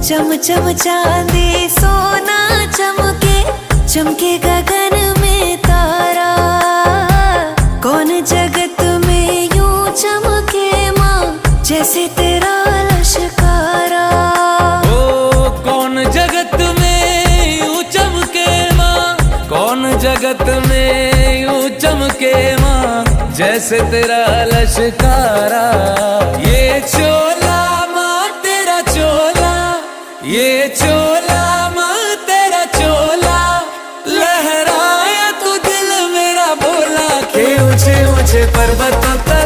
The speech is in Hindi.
चम चम चांदी सोना चमके, चमके गगन में तारा। कौन जगत में यूं चमके माँ, जैसे तेरा लश्कारा। ओ कौन जगत में यूं चमके माँ, कौन जगत में यूं चमके माँ, जैसे तेरा लश्कारा। ये चोला माँ तेरा चोला, ये चोला माँ तेरा चोला, लहराया तू दिल मेरा बोला। के ऊंचे ऊंचे पर्वतों तक